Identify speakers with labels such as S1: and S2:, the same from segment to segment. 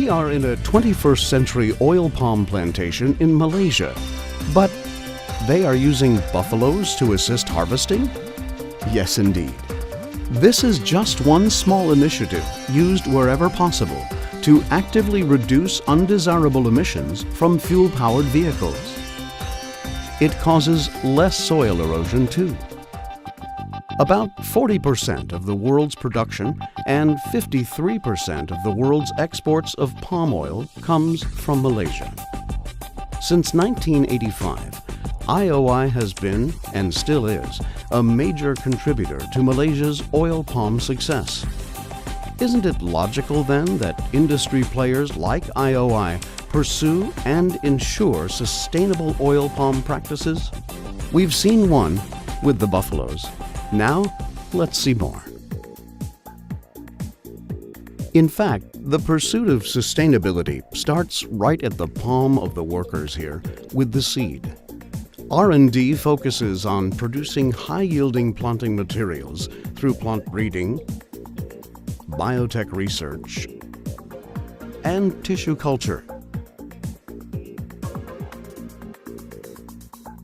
S1: We are in a 21st century oil palm plantation in Malaysia, but they are using buffaloes to assist harvesting? Yes, indeed. This is just one small initiative used wherever possible to actively reduce undesirable emissions from fuel-powered vehicles. It causes less soil erosion too. About 40% of the world's production and 53% of the world's exports of palm oil comes from Malaysia. Since 1985, IOI has been, and still is, a major contributor to Malaysia's oil palm success. Isn't it logical then that industry players like IOI pursue and ensure sustainable oil palm practices? We've seen one with the buffaloes. Now, let's see more. In fact, the pursuit of sustainability starts right at the palm of the workers here with the seed. R&D focuses on producing high-yielding planting materials through plant breeding, biotech research, and tissue culture.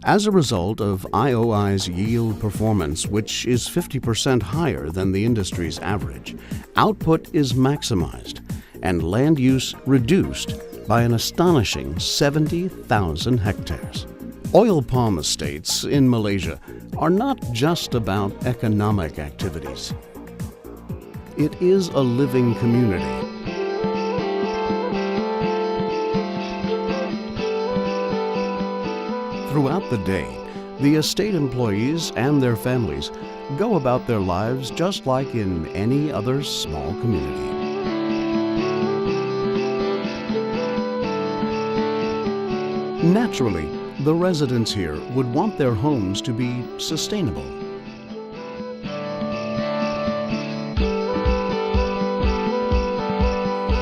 S1: As a result of IOI's yield performance, which is 50% higher than the industry's average, output is maximized and land use reduced by an astonishing 70,000 hectares. Oil palm estates in Malaysia are not just about economic activities. It is a living community. Throughout the day, the estate employees and their families go about their lives just like in any other small community. Naturally, the residents here would want their homes to be sustainable.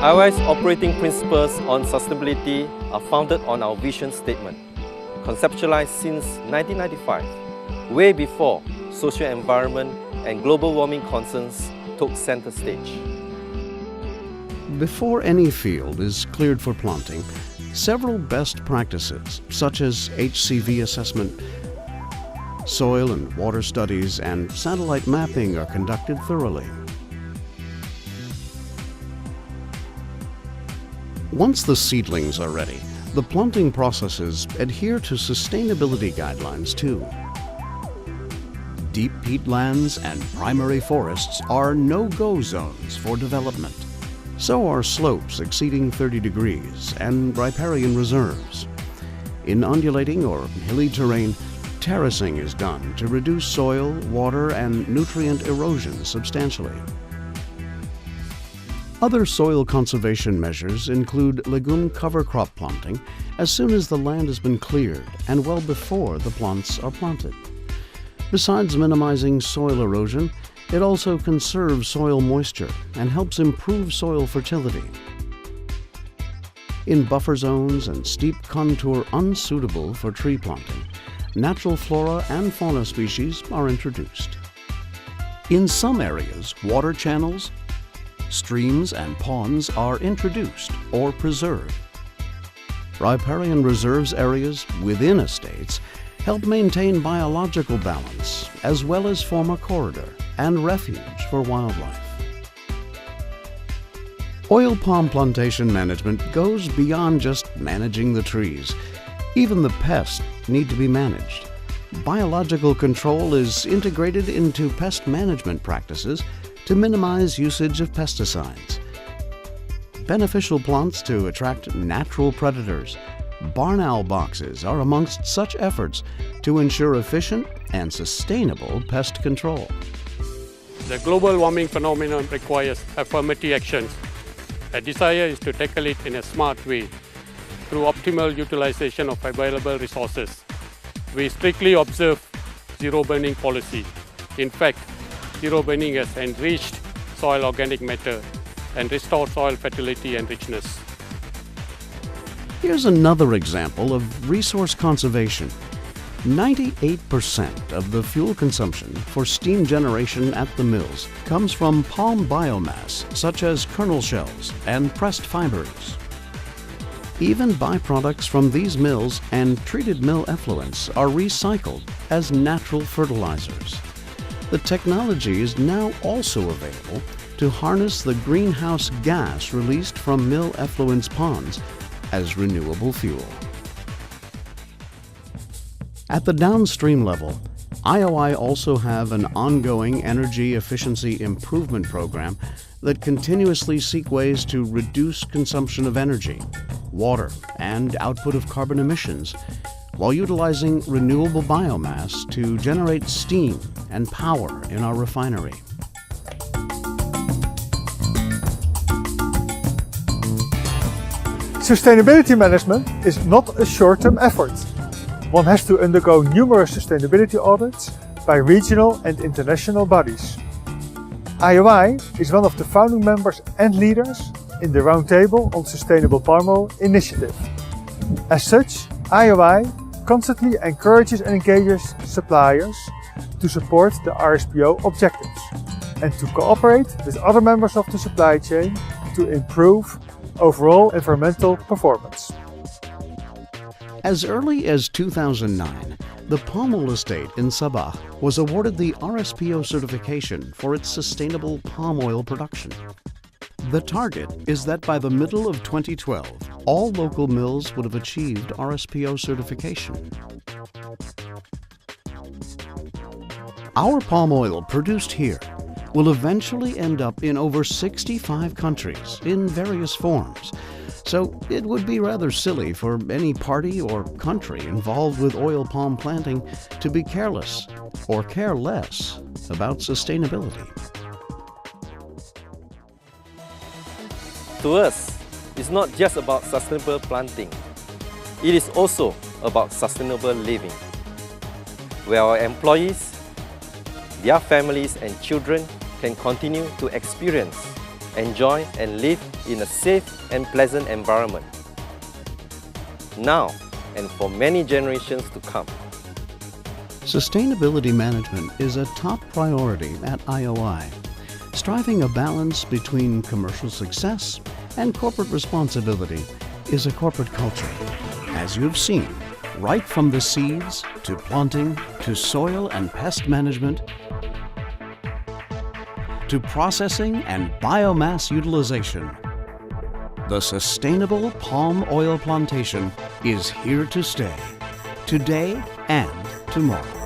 S2: IOI's operating principles on sustainability are founded on our vision statement, conceptualized since 1995, way before social environment and global warming concerns took center stage.
S1: Before any field is cleared for planting, several best practices such as HCV assessment, soil and water studies, and satellite mapping are conducted thoroughly. Once the seedlings are ready, the planting processes adhere to sustainability guidelines too. Deep peatlands and primary forests are no-go zones for development. So are slopes exceeding 30 degrees and riparian reserves. In undulating or hilly terrain, terracing is done to reduce soil, water, and nutrient erosion substantially. Other soil conservation measures include legume cover crop planting as soon as the land has been cleared and well before the plants are planted. Besides minimizing soil erosion, it also conserves soil moisture and helps improve soil fertility. In buffer zones and steep contour unsuitable for tree planting, natural flora and fauna species are introduced. In some areas, water channels, streams and ponds are introduced or preserved. Riparian reserves areas within estates help maintain biological balance as well as form a corridor and refuge for wildlife. Oil palm plantation management goes beyond just managing the trees. Even the pests need to be managed. Biological control is integrated into pest management practices to minimize usage of pesticides. Beneficial plants to attract natural predators. Barn owl boxes are amongst such efforts to ensure efficient and sustainable pest control.
S3: The global warming phenomenon requires affirmative actions. A desire is to tackle it in a smart way through optimal utilization of available resources. We strictly observe zero burning policy. In fact, zero burning has enriched soil organic matter and restored soil fertility and richness.
S1: Here's another example of resource conservation. 98% of the fuel consumption for steam generation at the mills comes from palm biomass, such as kernel shells and pressed fibers. Even byproducts from these mills and treated mill effluents are recycled as natural fertilizers. The technology is now also available to harness the greenhouse gas released from mill effluents ponds as renewable fuel. At the downstream level, IOI also have an ongoing energy efficiency improvement program that continuously seek ways to reduce consumption of energy, water, and output of carbon emissions, while utilizing renewable biomass to generate steam and power in our refinery.
S4: Sustainability management is not a short-term effort. One has to undergo numerous sustainability audits by regional and international bodies. IOI is one of the founding members and leaders in the Roundtable on Sustainable Palm Oil initiative. As such, IOI constantly encourages and engages suppliers to support the RSPO objectives and to cooperate with other members of the supply chain to improve overall environmental performance.
S1: As early as 2009, the palm oil estate in Sabah was awarded the RSPO certification for its sustainable palm oil production. The target is that by the middle of 2012, all local mills would have achieved RSPO certification. Our palm oil produced here will eventually end up in over 65 countries in various forms. So it would be rather silly for any party or country involved with oil palm planting to be careless or care less about sustainability.
S2: To us, it's not just about sustainable planting. It is also about sustainable living, where our employees, their families and children can continue to experience, enjoy and live in a safe and pleasant environment, now and for many generations to come.
S1: Sustainability management is a top priority at IOI, striving a balance between commercial success and corporate responsibility is a corporate culture, as you've seen, right from the seeds to planting to soil and pest management to processing and biomass utilization. The sustainable palm oil plantation is here to stay, today and tomorrow.